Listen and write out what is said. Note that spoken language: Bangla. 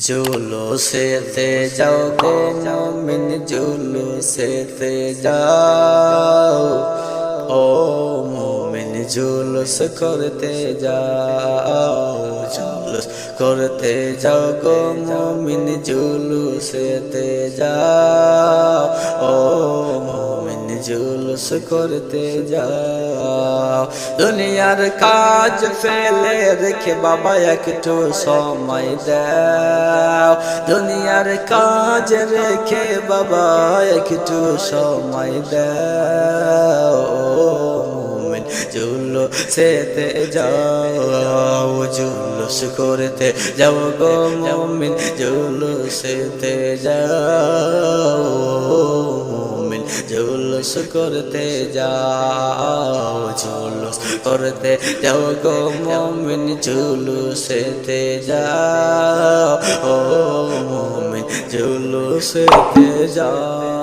जुलूसेते जाओ गो मोमिन जुलूसेते जाओ ओ मोमिन जुलूस करते जाओ जुलूस करते जाओ गो मोमिन जुलूसेते जाओ ओ मोमिन जुलूस करते जाओ दुनियार काज फेले रेखे बाबा एकटू समय दाও দুনিয়ার কাজ রেখে বাবা একটু সময় দাও মুমিন জুলুসেতে যাও জুলুস করতে যাও গো মুমিন জুলুসেতে যাও মুমিন জুলুস করতে যাও জুলুস করতে যাও গো মুমিন জুলুসেতে যাও ও মুমিন জুলুসেতে যাও।